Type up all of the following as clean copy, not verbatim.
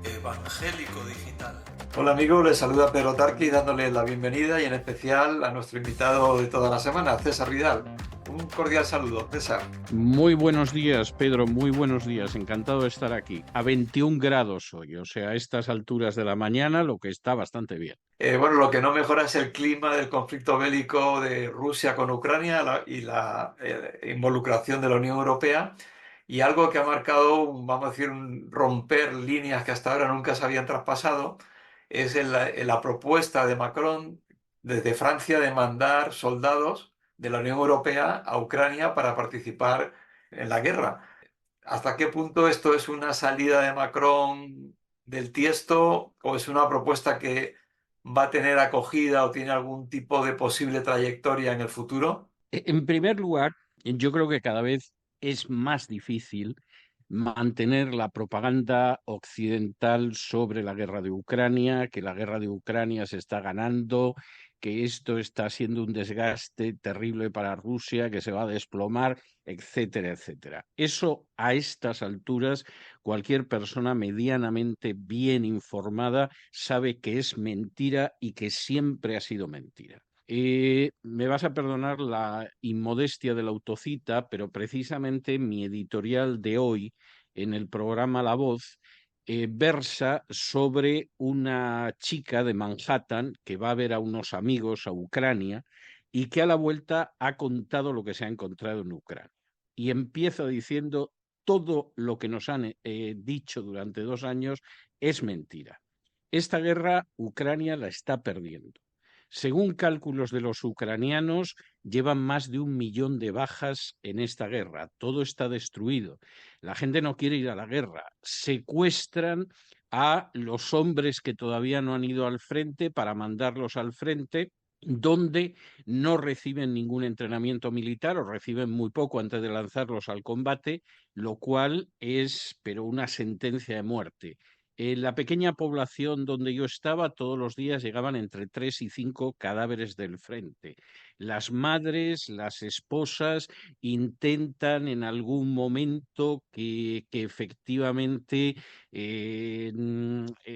Evangélico Digital. Hola amigos, les saluda Pedro Tarqui dándole la bienvenida y en especial a nuestro invitado de toda la semana, César Vidal. Un cordial saludo, César. Muy buenos días, Pedro, muy buenos días. Encantado de estar aquí. A 21 grados hoy, o sea, a estas alturas de la mañana, lo que está bastante bien. Bueno, lo que no mejora es el clima del conflicto bélico de Rusia con Ucrania y la involucración de la Unión Europea y algo que ha marcado, vamos a decir, un romper líneas que hasta ahora nunca se habían traspasado, es la propuesta de Macron desde Francia de mandar soldados de la Unión Europea a Ucrania para participar en la guerra. ¿Hasta qué punto esto es una salida de Macron del tiesto o es una propuesta que va a tener acogida o tiene algún tipo de posible trayectoria en el futuro? En primer lugar, yo creo que cada vez es más difícil mantener la propaganda occidental sobre la guerra de Ucrania, que la guerra de Ucrania se está ganando, que esto está siendo un desgaste terrible para Rusia, que se va a desplomar, etcétera, etcétera. Eso a estas alturas, cualquier persona medianamente bien informada sabe que es mentira y que siempre ha sido mentira. Me vas a perdonar la inmodestia de la autocita, pero precisamente mi editorial de hoy en el programa La Voz versa sobre una chica de Manhattan que va a ver a unos amigos a Ucrania y que a la vuelta ha contado lo que se ha encontrado en Ucrania. Y empieza diciendo todo lo que nos han dicho durante 2 años es mentira. Esta guerra Ucrania la está perdiendo. Según cálculos de los ucranianos, llevan más de 1 millón de bajas en esta guerra. Todo está destruido. La gente no quiere ir a la guerra. Secuestran a los hombres que todavía no han ido al frente para mandarlos al frente, donde no reciben ningún entrenamiento militar o reciben muy poco antes de lanzarlos al combate, lo cual es, pero una sentencia de muerte. En la pequeña población donde yo estaba, todos los días llegaban entre 3 y 5 cadáveres del frente. Las madres, las esposas intentan en algún momento que efectivamente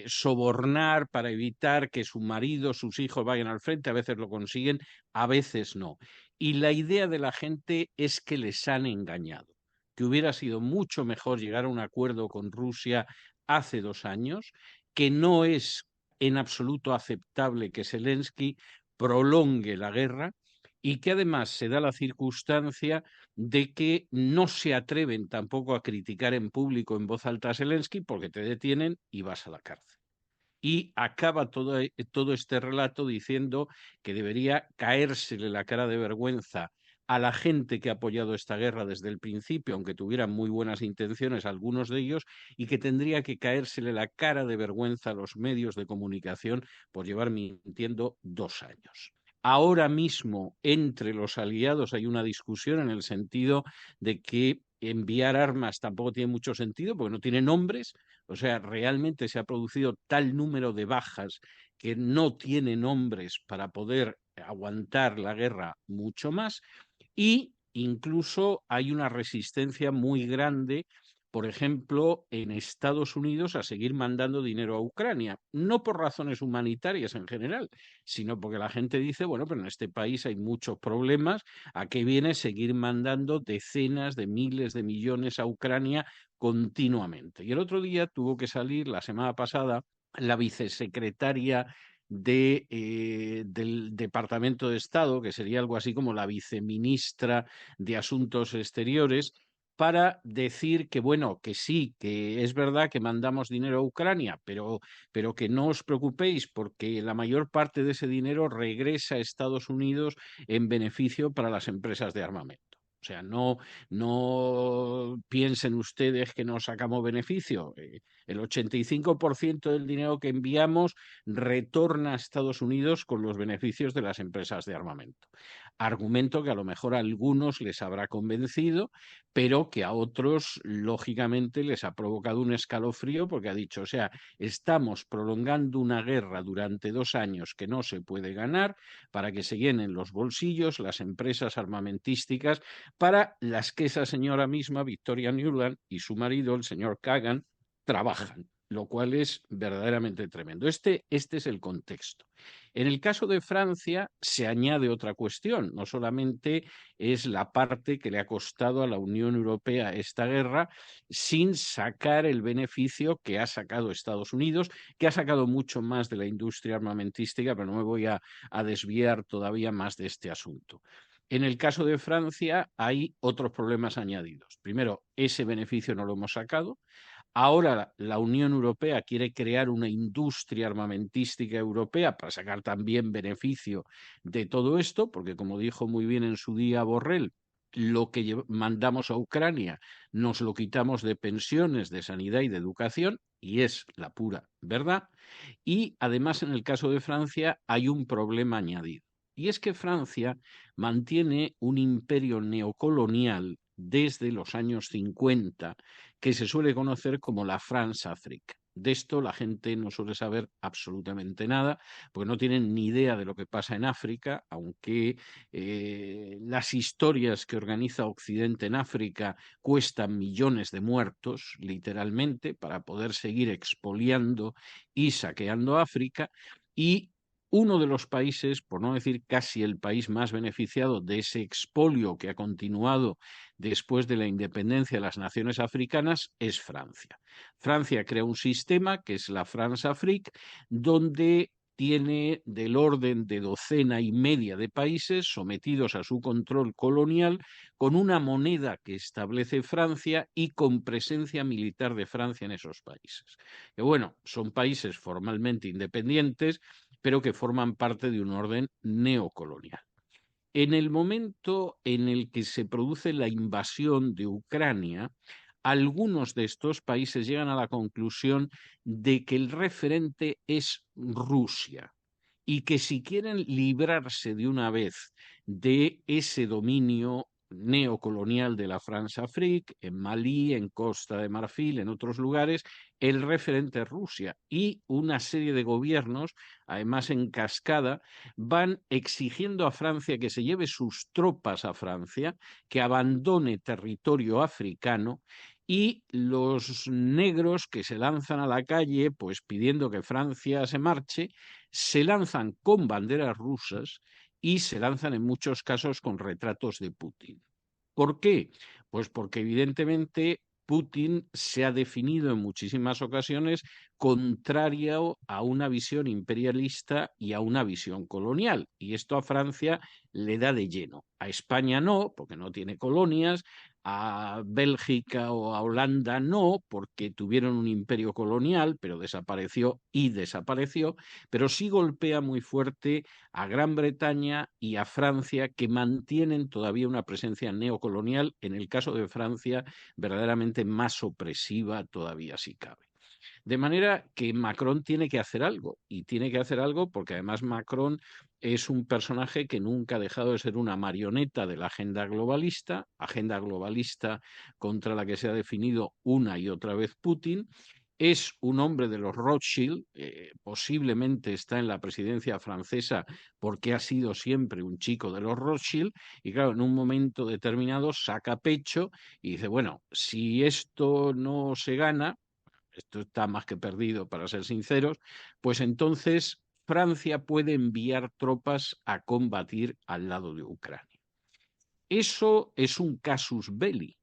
sobornar para evitar que su marido, sus hijos vayan al frente. A veces lo consiguen, a veces no. Y la idea de la gente es que les han engañado, que hubiera sido mucho mejor llegar a un acuerdo con Rusia hace 2 años, que no es en absoluto aceptable que Zelensky prolongue la guerra y que además se da la circunstancia de que no se atreven tampoco a criticar en público en voz alta a Zelensky porque te detienen y vas a la cárcel. Y acaba todo este relato diciendo que debería caérsele la cara de vergüenza a la gente que ha apoyado esta guerra desde el principio, aunque tuvieran muy buenas intenciones algunos de ellos, y que tendría que caérsele la cara de vergüenza a los medios de comunicación por llevar mintiendo 2 años. Ahora mismo, entre los aliados hay una discusión en el sentido de que enviar armas tampoco tiene mucho sentido porque no tiene nombres, o sea, realmente se ha producido tal número de bajas que no tiene nombres para poder aguantar la guerra mucho más y incluso hay una resistencia muy grande, por ejemplo, en Estados Unidos a seguir mandando dinero a Ucrania, no por razones humanitarias en general, sino porque la gente dice, bueno, pero en este país hay muchos problemas, ¿a qué viene seguir mandando decenas de miles de millones a Ucrania continuamente? Y el otro día tuvo que salir, la semana pasada, la vicesecretaria del Departamento de Estado, que sería algo así como la viceministra de Asuntos Exteriores, para decir que, bueno, que sí, que es verdad que mandamos dinero a Ucrania, pero que no os preocupéis porque la mayor parte de ese dinero regresa a Estados Unidos en beneficio para las empresas de armamento. O sea, no piensen ustedes que no sacamos beneficio. El 85% del dinero que enviamos retorna a Estados Unidos con los beneficios de las empresas de armamento. Argumento que a lo mejor a algunos les habrá convencido, pero que a otros, lógicamente, les ha provocado un escalofrío porque ha dicho, o sea, estamos prolongando una guerra durante 2 años que no se puede ganar para que se llenen los bolsillos las empresas armamentísticas para las que esa señora misma, Victoria Nuland, y su marido, el señor Kagan, trabajan. lo cual es verdaderamente tremendo. Este es el contexto. En el caso de Francia se añade otra cuestión, no solamente es la parte que le ha costado a la Unión Europea esta guerra sin sacar el beneficio que ha sacado Estados Unidos, que ha sacado mucho más de la industria armamentística, pero no me voy a desviar todavía más de este asunto. En el caso de Francia hay otros problemas añadidos. Primero, ese beneficio no lo hemos sacado. Ahora la Unión Europea quiere crear una industria armamentística europea para sacar también beneficio de todo esto, porque como dijo muy bien en su día Borrell, lo que mandamos a Ucrania nos lo quitamos de pensiones, de sanidad y de educación, y es la pura verdad. Y además en el caso de Francia hay un problema añadido. Y es que Francia mantiene un imperio neocolonial desde los años 50 que se suele conocer como la France-Afrique. De esto la gente no suele saber absolutamente nada, porque no tienen ni idea de lo que pasa en África, aunque las historias que organiza Occidente en África cuestan millones de muertos, literalmente, para poder seguir expoliando y saqueando África, y uno de los países, por no decir casi el país más beneficiado de ese expolio que ha continuado después de la independencia de las naciones africanas, es Francia. Francia crea un sistema que es la France-Afrique, donde tiene del orden de docena y media de países sometidos a su control colonial, con una moneda que establece Francia y con presencia militar de Francia en esos países. Que bueno, son países formalmente independientes, pero que forman parte de un orden neocolonial. En el momento en el que se produce la invasión de Ucrania, algunos de estos países llegan a la conclusión de que el referente es Rusia y que si quieren librarse de una vez de ese dominio neocolonial de la France-Afrique, en Malí, en Costa de Marfil, en otros lugares, el referente es Rusia y una serie de gobiernos, además en cascada, van exigiendo a Francia que se lleve sus tropas a Francia, que abandone territorio africano y los negros que se lanzan a la calle, pues pidiendo que Francia se marche, se lanzan con banderas rusas y se lanzan en muchos casos con retratos de Putin. ¿Por qué? Pues porque evidentemente Putin se ha definido en muchísimas ocasiones contrario a una visión imperialista y a una visión colonial. Y esto a Francia le da de lleno. A España no, porque no tiene colonias. A Bélgica o a Holanda no, porque tuvieron un imperio colonial, pero desapareció y desapareció. Pero sí golpea muy fuerte a Gran Bretaña y a Francia, que mantienen todavía una presencia neocolonial, en el caso de Francia, verdaderamente más opresiva todavía si cabe. De manera que Macron tiene que hacer algo, y tiene que hacer algo porque además Macron es un personaje que nunca ha dejado de ser una marioneta de la agenda globalista contra la que se ha definido una y otra vez Putin. Es un hombre de los Rothschild, posiblemente está en la presidencia francesa porque ha sido siempre un chico de los Rothschild, y claro, en un momento determinado saca pecho y dice, bueno, si esto no se gana, esto está más que perdido para ser sinceros, pues entonces Francia puede enviar tropas a combatir al lado de Ucrania. Eso es un casus belli.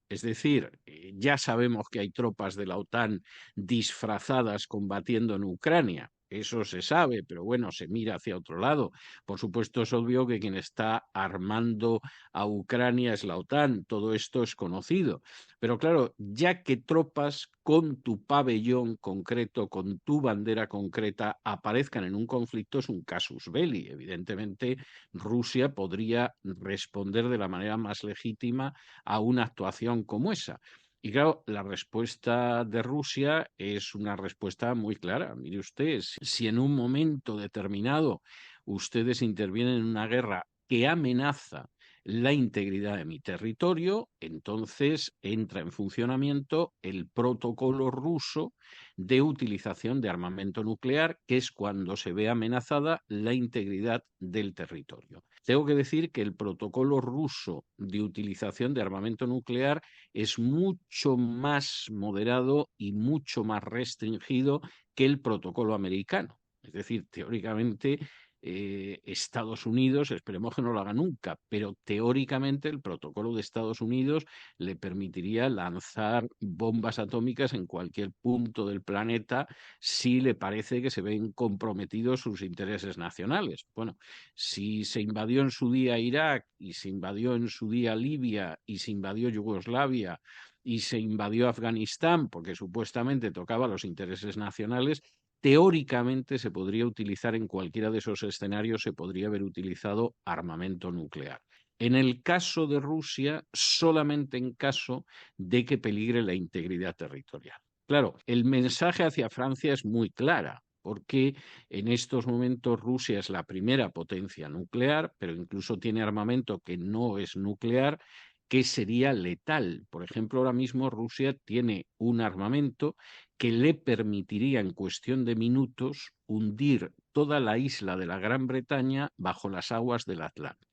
Es decir, ya sabemos que hay tropas de la OTAN disfrazadas combatiendo en Ucrania. Eso se sabe, pero bueno, se mira hacia otro lado. Por supuesto, es obvio que quien está armando a Ucrania es la OTAN. Todo esto es conocido. Pero claro, ya que tropas con tu pabellón concreto, con tu bandera concreta, aparezcan en un conflicto, es un casus belli. Evidentemente, Rusia podría responder de la manera más legítima a una actuación como esa. Y claro, la respuesta de Rusia es una respuesta muy clara. Mire usted, si en un momento determinado ustedes intervienen en una guerra que amenaza la integridad de mi territorio, entonces entra en funcionamiento el protocolo ruso de utilización de armamento nuclear, que es cuando se ve amenazada la integridad del territorio. tengo que decir que el protocolo ruso de utilización de armamento nuclear es mucho más moderado y mucho más restringido que el protocolo americano. Es decir, teóricamente Estados Unidos, esperemos que no lo haga nunca, pero teóricamente el protocolo de Estados Unidos le permitiría lanzar bombas atómicas en cualquier punto del planeta si le parece que se ven comprometidos sus intereses nacionales. Bueno, si se invadió en su día Irak y se invadió en su día Libia y se invadió Yugoslavia y se invadió Afganistán porque supuestamente tocaba los intereses nacionales, teóricamente se podría utilizar en cualquiera de esos escenarios, se podría haber utilizado armamento nuclear. En el caso de Rusia, solamente en caso de que peligre la integridad territorial. Claro, el mensaje hacia Francia es muy clara, porque en estos momentos Rusia es la primera potencia nuclear, pero incluso tiene armamento que no es nuclear, que sería letal. Por ejemplo, ahora mismo Rusia tiene un armamento que le permitiría en cuestión de minutos hundir toda la isla de la Gran Bretaña bajo las aguas del Atlántico,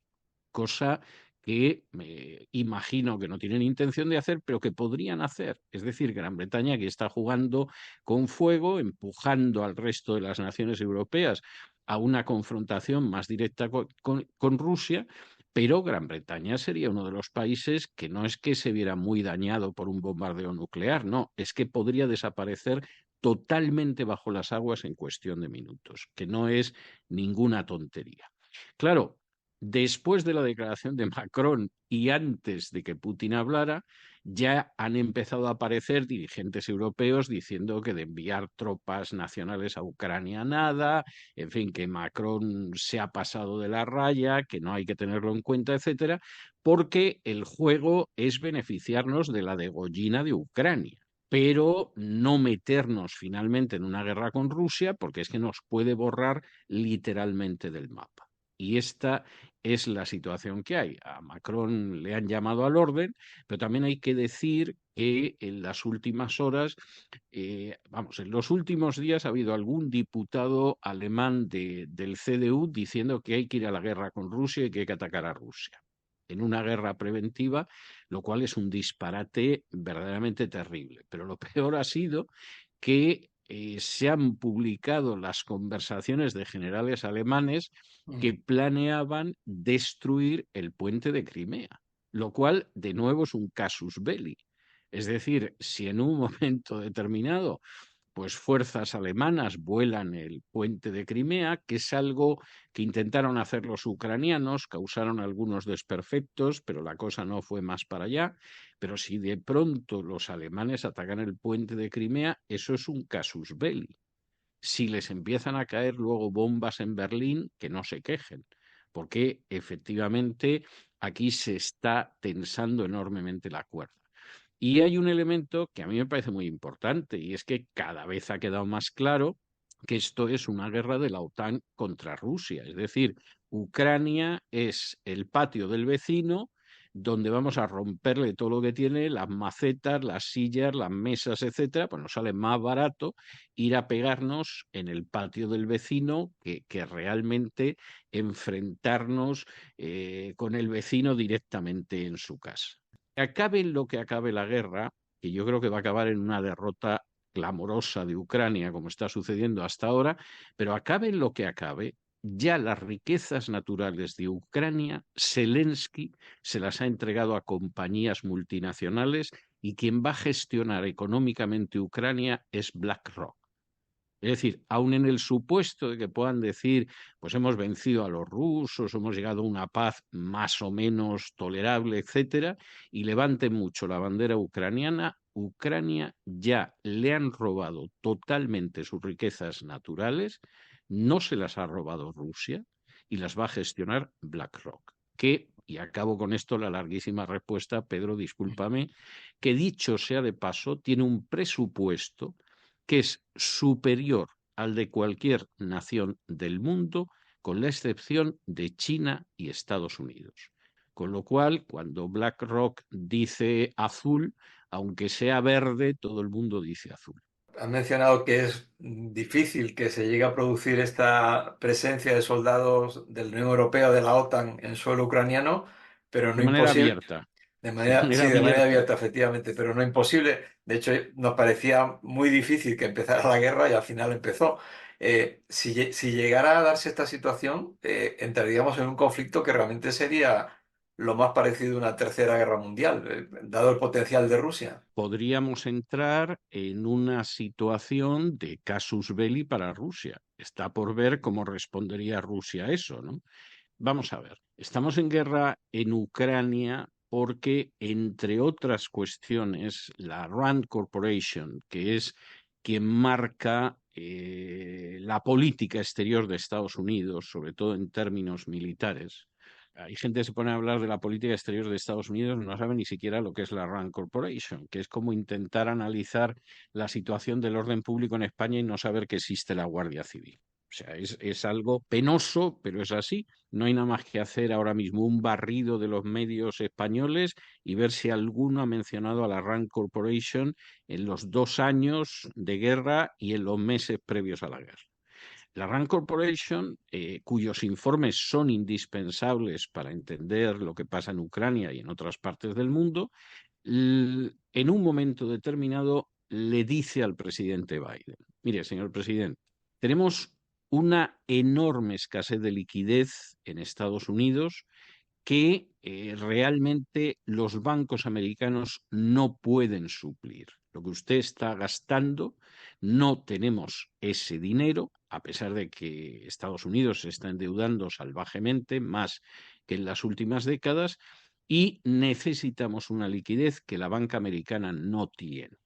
cosa que me imagino que no tienen intención de hacer, pero que podrían hacer. Es decir, Gran Bretaña que está jugando con fuego, empujando al resto de las naciones europeas a una confrontación más directa con Rusia, pero Gran Bretaña sería uno de los países que no es que se viera muy dañado por un bombardeo nuclear, no, es que podría desaparecer totalmente bajo las aguas en cuestión de minutos, que no es ninguna tontería. Claro, después de la declaración de Macron y antes de que Putin hablara, ya han empezado a aparecer dirigentes europeos diciendo que de enviar tropas nacionales a Ucrania nada, en fin, que Macron se ha pasado de la raya, que no hay que tenerlo en cuenta, etcétera, porque el juego es beneficiarnos de la degollina de Ucrania, pero no meternos finalmente en una guerra con Rusia, porque es que nos puede borrar literalmente del mapa. Y esta es la situación que hay. A Macron le han llamado al orden, pero también hay que decir que en las últimas horas, en los últimos días ha habido algún diputado alemán del CDU diciendo que hay que ir a la guerra con Rusia y que hay que atacar a Rusia en una guerra preventiva, lo cual es un disparate verdaderamente terrible. Pero lo peor ha sido que se han publicado las conversaciones de generales alemanes que planeaban destruir el puente de Crimea, lo cual de nuevo es un casus belli. Es decir, si en un momento determinado pues fuerzas alemanas vuelan el puente de Crimea, que es algo que intentaron hacer los ucranianos, causaron algunos desperfectos, pero la cosa no fue más para allá. Pero si de pronto los alemanes atacan el puente de Crimea, eso es un casus belli. Si les empiezan a caer luego bombas en Berlín, que no se quejen, porque efectivamente aquí se está tensando enormemente la cuerda. Y hay un elemento que a mí me parece muy importante, y es que cada vez ha quedado más claro que esto es una guerra de la OTAN contra Rusia. Es decir, Ucrania es el patio del vecino donde vamos a romperle todo lo que tiene, las macetas, las sillas, las mesas, etcétera, pues nos sale más barato ir a pegarnos en el patio del vecino que realmente enfrentarnos con el vecino directamente en su casa. Acabe lo que acabe la guerra, que yo creo que va a acabar en una derrota clamorosa de Ucrania, como está sucediendo hasta ahora, pero acabe lo que acabe, ya las riquezas naturales de Ucrania, Zelensky se las ha entregado a compañías multinacionales y quien va a gestionar económicamente Ucrania es BlackRock. Es decir, aun en el supuesto de que puedan decir, pues hemos vencido a los rusos, hemos llegado a una paz más o menos tolerable, etcétera, y levanten mucho la bandera ucraniana, Ucrania ya le han robado totalmente sus riquezas naturales, no se las ha robado Rusia y las va a gestionar BlackRock, que, y acabo con esto la larguísima respuesta, Pedro, discúlpame, que dicho sea de paso, tiene un presupuesto que es superior al de cualquier nación del mundo, con la excepción de China y Estados Unidos. Con lo cual, cuando BlackRock dice azul, aunque sea verde, todo el mundo dice azul. has mencionado que es difícil que se llegue a producir esta presencia de soldados de la Unión Europea o de la OTAN en suelo ucraniano, pero no De manera imposible. abierta, De de manera, manera sí, de manera abierta. abierta, efectivamente, pero no imposible. De hecho, nos parecía muy difícil que empezara la guerra y al final empezó. Si llegara a darse esta situación, entraríamos en un conflicto que realmente sería lo más parecido a una tercera guerra mundial, dado el potencial de Rusia. Podríamos entrar en una situación de casus belli para Rusia. Está por ver cómo respondería Rusia a eso, ¿no? Vamos a ver, estamos en guerra en Ucrania porque, entre otras cuestiones, la Rand Corporation, que es quien marca la política exterior de Estados Unidos, sobre todo en términos militares. Hay gente que se pone a hablar de la política exterior de Estados Unidos, no sabe ni siquiera lo que es la Rand Corporation, que es como intentar analizar la situación del orden público en España y no saber que existe la Guardia Civil. O sea, es algo penoso, pero es así. No hay nada más que hacer ahora mismo un barrido de los medios españoles y ver si alguno ha mencionado a la Rand Corporation en los 2 años de guerra y en los meses previos a la guerra. La Rand Corporation, cuyos informes son indispensables para entender lo que pasa en Ucrania y en otras partes del mundo, en un momento determinado le dice al presidente Biden, mire, señor presidente, tenemos una enorme escasez de liquidez en Estados Unidos que realmente los bancos americanos no pueden suplir. Lo que usted está gastando, no tenemos ese dinero, a pesar de que Estados Unidos se está endeudando salvajemente, más que en las últimas décadas, y necesitamos una liquidez que la banca americana no tiene.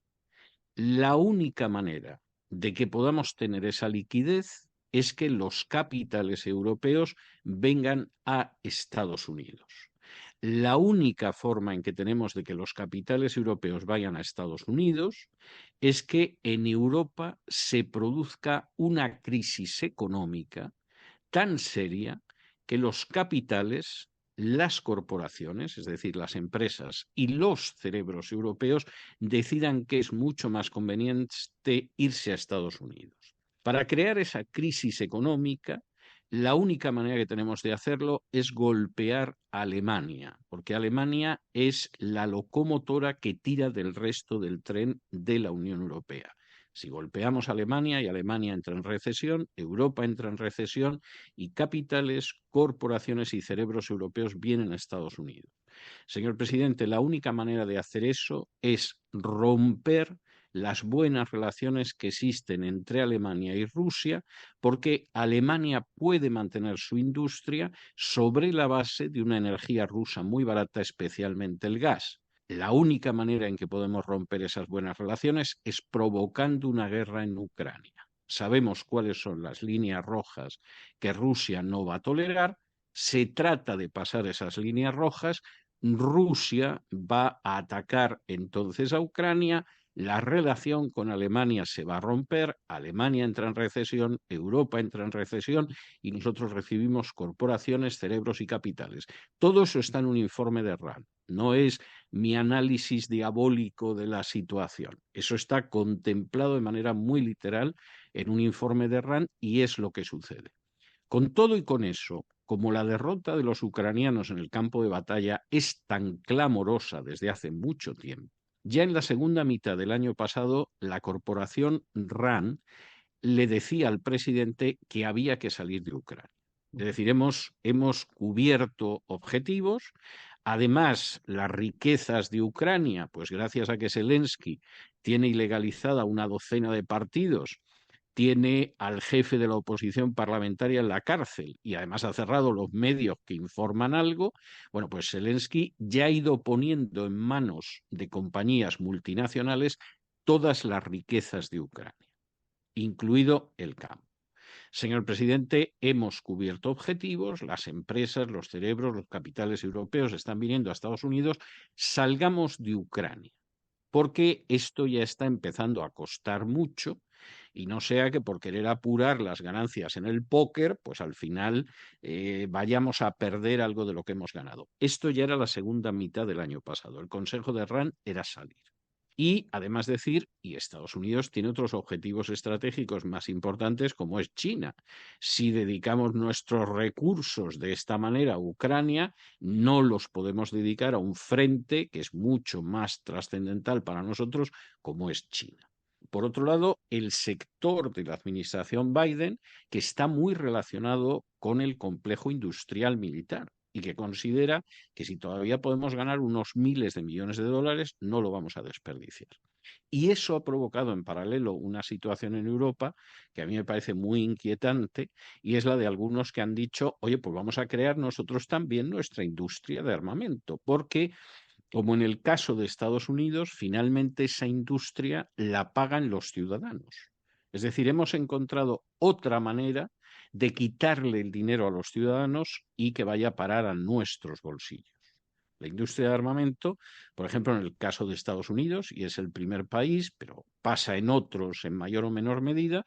La única manera de que podamos tener esa liquidez es que los capitales europeos vengan a Estados Unidos. La única forma en que tenemos de que los capitales europeos vayan a Estados Unidos es que en Europa se produzca una crisis económica tan seria que los capitales, las corporaciones, es decir, las empresas y los cerebros europeos decidan que es mucho más conveniente irse a Estados Unidos. Para crear esa crisis económica, la única manera que tenemos de hacerlo es golpear a Alemania, porque Alemania es la locomotora que tira del resto del tren de la Unión Europea. Si golpeamos a Alemania y Alemania entra en recesión, Europa entra en recesión y capitales, corporaciones y cerebros europeos vienen a Estados Unidos. Señor presidente, la única manera de hacer eso es romper las buenas relaciones que existen entre Alemania y Rusia, porque Alemania puede mantener su industria sobre la base de una energía rusa muy barata, especialmente el gas. La única manera en que podemos romper esas buenas relaciones es provocando una guerra en Ucrania. Sabemos cuáles son las líneas rojas que Rusia no va a tolerar. Se trata de pasar esas líneas rojas. Rusia va a atacar entonces a Ucrania, la relación con Alemania se va a romper, Alemania entra en recesión, Europa entra en recesión y nosotros recibimos corporaciones, cerebros y capitales. Todo eso está en un informe de RAND, no es mi análisis diabólico de la situación. Eso está contemplado de manera muy literal en un informe de RAND y es lo que sucede. Con todo y con eso, como la derrota de los ucranianos en el campo de batalla es tan clamorosa desde hace mucho tiempo, ya en la segunda mitad del año pasado, la corporación RAND le decía al presidente que había que salir de Ucrania. Es decir, hemos cubierto objetivos. Además, las riquezas de Ucrania, pues gracias a que Zelensky tiene ilegalizada una docena de partidos, tiene al jefe de la oposición parlamentaria en la cárcel y además ha cerrado los medios que informan algo, bueno, pues Zelensky ya ha ido poniendo en manos de compañías multinacionales todas las riquezas de Ucrania, incluido el campo. Señor presidente, hemos cubierto objetivos, las empresas, los cerebros, los capitales europeos están viniendo a Estados Unidos, salgamos de Ucrania, porque esto ya está empezando a costar mucho y no sea que por querer apurar las ganancias en el póker, pues al final vayamos a perder algo de lo que hemos ganado. Esto ya era la segunda mitad del año pasado. El consejo de RAND era salir. Y además decir, y Estados Unidos tiene otros objetivos estratégicos más importantes como es China. Si dedicamos nuestros recursos de esta manera a Ucrania, no los podemos dedicar a un frente que es mucho más trascendental para nosotros como es China. Por otro lado, el sector de la administración Biden, que está muy relacionado con el complejo industrial militar y que considera que si todavía podemos ganar unos miles de millones de dólares, no lo vamos a desperdiciar. Y eso ha provocado en paralelo una situación en Europa que a mí me parece muy inquietante y es la de algunos que han dicho, oye, pues vamos a crear nosotros también nuestra industria de armamento, porque como en el caso de Estados Unidos, finalmente esa industria la pagan los ciudadanos. Es decir, hemos encontrado otra manera de quitarle el dinero a los ciudadanos y que vaya a parar a nuestros bolsillos. La industria de armamento, por ejemplo, en el caso de Estados Unidos, y es el primer país, pero pasa en otros en mayor o menor medida,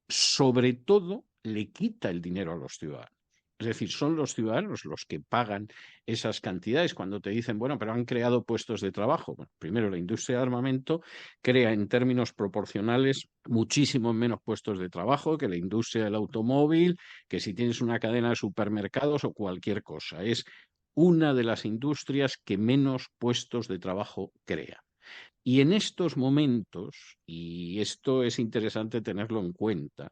sobre todo le quita el dinero a los ciudadanos. Es decir, son los ciudadanos los que pagan esas cantidades cuando te dicen, bueno, pero han creado puestos de trabajo. Bueno, primero, la industria de armamento crea en términos proporcionales muchísimo menos puestos de trabajo que la industria del automóvil, que si tienes una cadena de supermercados o cualquier cosa. Es una de las industrias que menos puestos de trabajo crea. Y en estos momentos, y esto es interesante tenerlo en cuenta,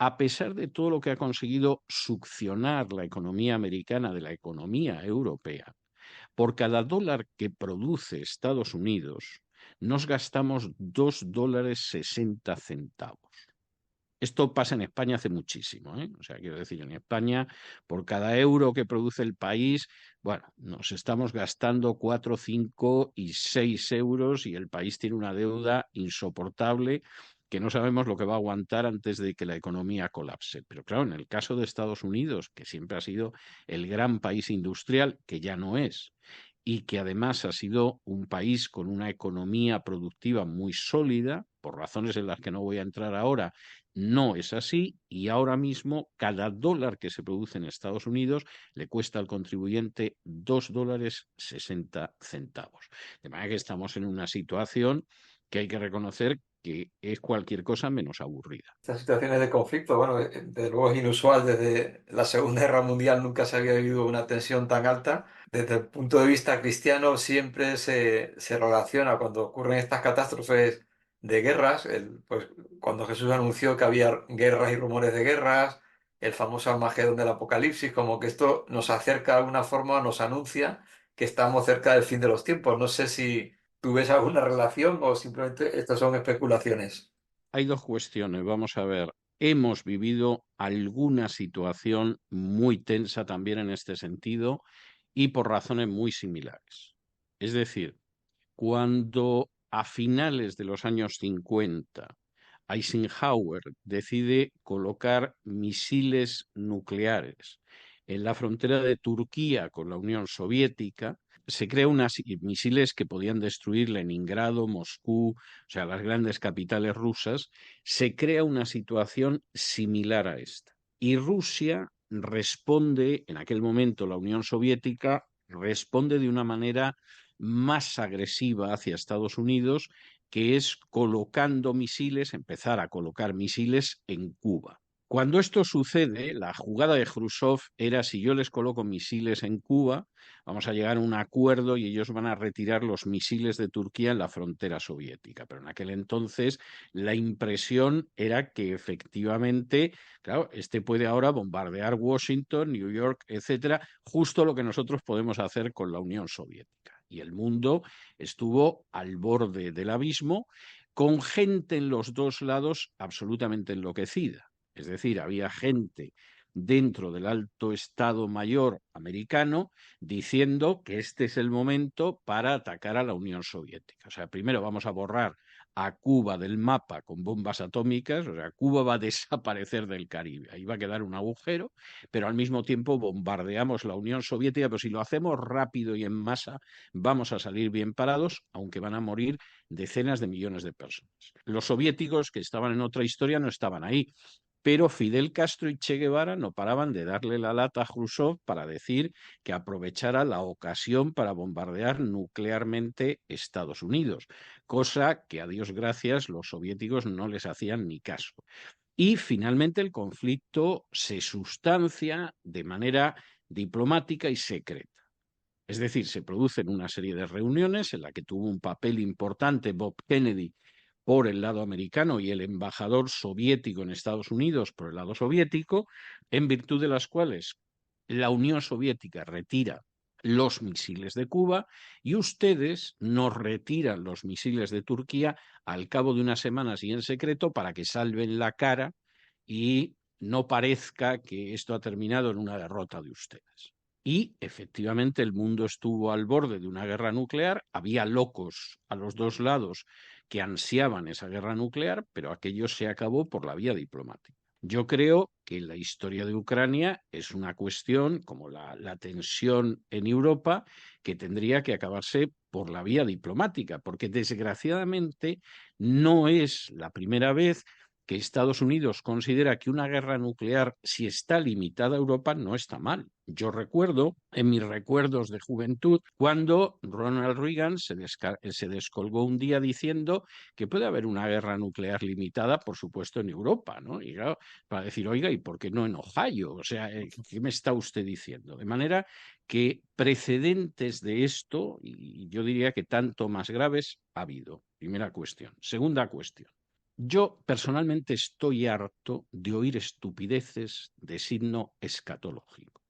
a pesar de todo lo que ha conseguido succionar la economía americana de la economía europea, por cada dólar que produce Estados Unidos, nos gastamos $2,60. Esto pasa en España hace muchísimo, ¿eh? O sea, quiero decir, en España, por cada euro que produce el país, bueno, nos estamos gastando 4, 5 y 6 euros y el país tiene una deuda insoportable que no sabemos lo que va a aguantar antes de que la economía colapse. Pero claro, en el caso de Estados Unidos, que siempre ha sido el gran país industrial, que ya no es, y que además ha sido un país con una economía productiva muy sólida, por razones en las que no voy a entrar ahora, no es así y ahora mismo cada dólar que se produce en Estados Unidos le cuesta al contribuyente $2,60. De manera que estamos en una situación que hay que reconocer que es cualquier cosa menos aburrida. Estas situaciones de conflicto, bueno, desde luego es inusual. Desde la Segunda Guerra Mundial nunca se había vivido una tensión tan alta. Desde el punto de vista cristiano siempre se relaciona cuando ocurren estas catástrofes de guerras, pues cuando Jesús anunció que había guerras y rumores de guerras, el famoso Armagedón del Apocalipsis, como que esto nos acerca de alguna forma, nos anuncia que estamos cerca del fin de los tiempos. No sé si tú ves alguna relación o simplemente estas son especulaciones. Hay dos cuestiones, vamos a ver. Hemos vivido alguna situación muy tensa también en este sentido y por razones muy similares. Es decir, cuando a finales de los años 50 Eisenhower decide colocar misiles nucleares en la frontera de Turquía con la Unión Soviética, se crea unas misiles que podían destruir Leningrado, Moscú, o sea, las grandes capitales rusas, se crea una situación similar a esta. Y Rusia responde, en aquel momento la Unión Soviética responde de una manera más agresiva hacia Estados Unidos, que es colocando misiles, empezar a colocar misiles en Cuba. Cuando esto sucede, la jugada de Khrushchev era si yo les coloco misiles en Cuba, vamos a llegar a un acuerdo y ellos van a retirar los misiles de Turquía en la frontera soviética. Pero en aquel entonces la impresión era que efectivamente, claro, este puede ahora bombardear Washington, New York, etcétera, justo lo que nosotros podemos hacer con la Unión Soviética. Y el mundo estuvo al borde del abismo, con gente en los dos lados absolutamente enloquecida. Es decir, había gente dentro del alto Estado Mayor americano diciendo que este es el momento para atacar a la Unión Soviética. O sea, primero vamos a borrar a Cuba del mapa con bombas atómicas, o sea, Cuba va a desaparecer del Caribe, ahí va a quedar un agujero, pero al mismo tiempo bombardeamos la Unión Soviética, pero si lo hacemos rápido y en masa, vamos a salir bien parados, aunque van a morir decenas de millones de personas. Los soviéticos, que estaban en otra historia, no estaban ahí. Pero Fidel Castro y Che Guevara no paraban de darle la lata a Jrushchov para decir que aprovechara la ocasión para bombardear nuclearmente Estados Unidos, cosa que a Dios gracias los soviéticos no les hacían ni caso. Y finalmente el conflicto se sustancia de manera diplomática y secreta. Es decir, se producen una serie de reuniones en la que tuvo un papel importante Bob Kennedy por el lado americano y el embajador soviético en Estados Unidos por el lado soviético, en virtud de las cuales la Unión Soviética retira los misiles de Cuba y ustedes nos retiran los misiles de Turquía al cabo de unas semanas y en secreto para que salven la cara y no parezca que esto ha terminado en una derrota de ustedes. Y efectivamente el mundo estuvo al borde de una guerra nuclear, había locos a los dos lados que ansiaban esa guerra nuclear, pero aquello se acabó por la vía diplomática. Yo creo que la historia de Ucrania es una cuestión, como la tensión en Europa, que tendría que acabarse por la vía diplomática, porque desgraciadamente no es la primera vez que Estados Unidos considera que una guerra nuclear, si está limitada a Europa, no está mal. Yo recuerdo, en mis recuerdos de juventud, cuando Ronald Reagan se descolgó un día diciendo que puede haber una guerra nuclear limitada, por supuesto, en Europa, ¿no? Y claro, para decir, oiga, ¿y por qué no en Ohio? O sea, ¿qué me está usted diciendo? De manera que precedentes de esto, y yo diría que tanto más graves, ha habido. Primera cuestión. Segunda cuestión. Yo personalmente estoy harto de oír estupideces de signo escatológico.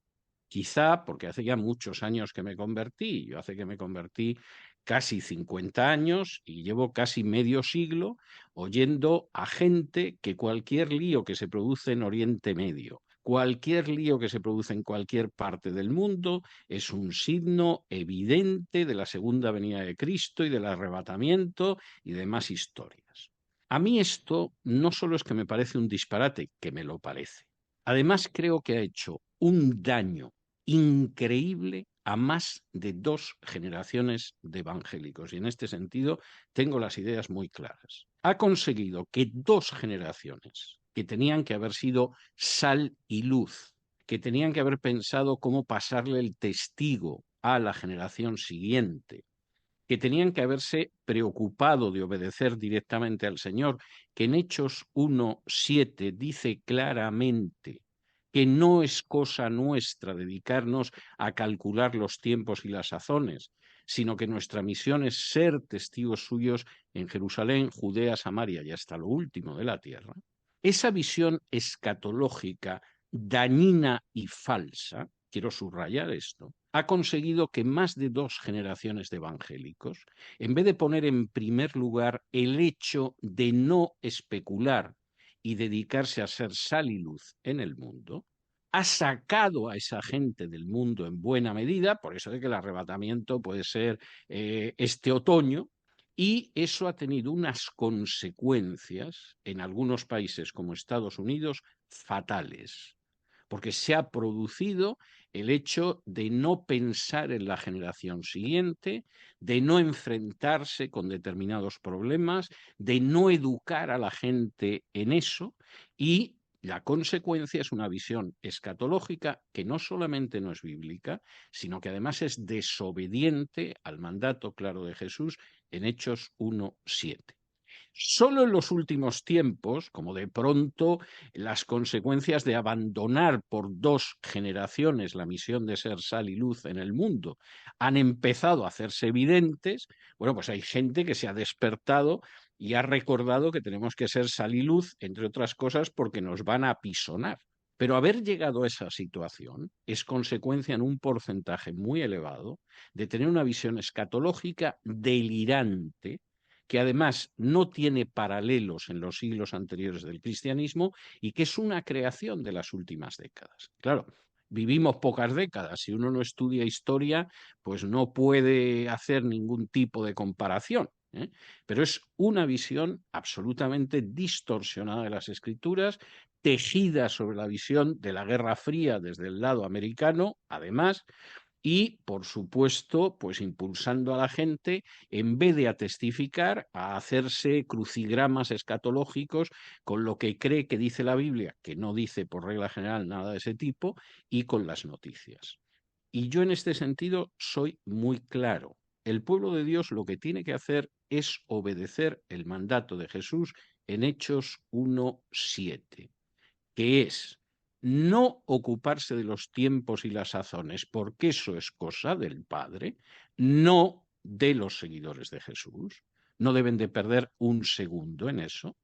Quizá porque hace ya muchos años que me convertí, yo hace que me convertí casi 50 años y llevo casi medio siglo oyendo a gente que cualquier lío que se produce en Oriente Medio, cualquier lío que se produce en cualquier parte del mundo es un signo evidente de la segunda venida de Cristo y del arrebatamiento y demás historias. A mí esto no solo es que me parece un disparate, que me lo parece. Además, creo que ha hecho un daño increíble a más de 2 generaciones de evangélicos. Y en este sentido tengo las ideas muy claras. Ha conseguido que 2 generaciones que tenían que haber sido sal y luz, que tenían que haber pensado cómo pasarle el testigo a la generación siguiente, que tenían que haberse preocupado de obedecer directamente al Señor, que en Hechos 1:7 dice claramente que no es cosa nuestra dedicarnos a calcular los tiempos y las sazones, sino que nuestra misión es ser testigos suyos en Jerusalén, Judea, Samaria y hasta lo último de la tierra. Esa visión escatológica, dañina y falsa, quiero subrayar esto, ha conseguido que más de 2 generaciones de evangélicos, en vez de poner en primer lugar el hecho de no especular y dedicarse a ser sal y luz en el mundo, ha sacado a esa gente del mundo en buena medida, por eso de que el arrebatamiento puede ser este otoño, y eso ha tenido unas consecuencias en algunos países como Estados Unidos fatales, porque se ha producido el hecho de no pensar en la generación siguiente, de no enfrentarse con determinados problemas, de no educar a la gente en eso, y la consecuencia es una visión escatológica que no solamente no es bíblica, sino que además es desobediente al mandato claro de Jesús en Hechos 1:7. Solo en los últimos tiempos, como de pronto las consecuencias de abandonar por 2 generaciones la misión de ser sal y luz en el mundo han empezado a hacerse evidentes, bueno, pues hay gente que se ha despertado y ha recordado que tenemos que ser sal y luz, entre otras cosas, porque nos van a apisonar. Pero haber llegado a esa situación es consecuencia en un porcentaje muy elevado de tener una visión escatológica delirante, que además no tiene paralelos en los siglos anteriores del cristianismo y que es una creación de las últimas décadas. Claro, vivimos pocas décadas. Si uno no estudia historia, pues no puede hacer ningún tipo de comparación, ¿eh? Pero es una visión absolutamente distorsionada de las escrituras, tejida sobre la visión de la Guerra Fría desde el lado americano, además, y, por supuesto, pues impulsando a la gente, en vez de a testificar, a hacerse crucigramas escatológicos con lo que cree que dice la Biblia, que no dice por regla general nada de ese tipo, y con las noticias. Y yo en este sentido soy muy claro. El pueblo de Dios lo que tiene que hacer es obedecer el mandato de Jesús en Hechos 1:7, que es no ocuparse de los tiempos y las sazones, porque eso es cosa del Padre, no de los seguidores de Jesús. No deben de perder un segundo en eso,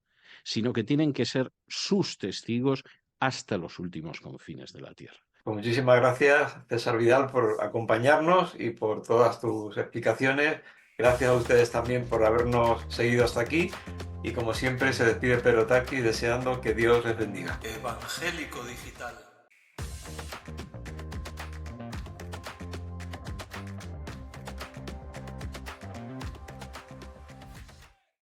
sino que tienen que ser sus testigos hasta los últimos confines de la tierra. Pues muchísimas gracias, César Vidal, por acompañarnos y por todas tus explicaciones. Gracias a ustedes también por habernos seguido hasta aquí. Y como siempre, se despide Pedro Takis deseando que Dios les bendiga. Evangélico Digital.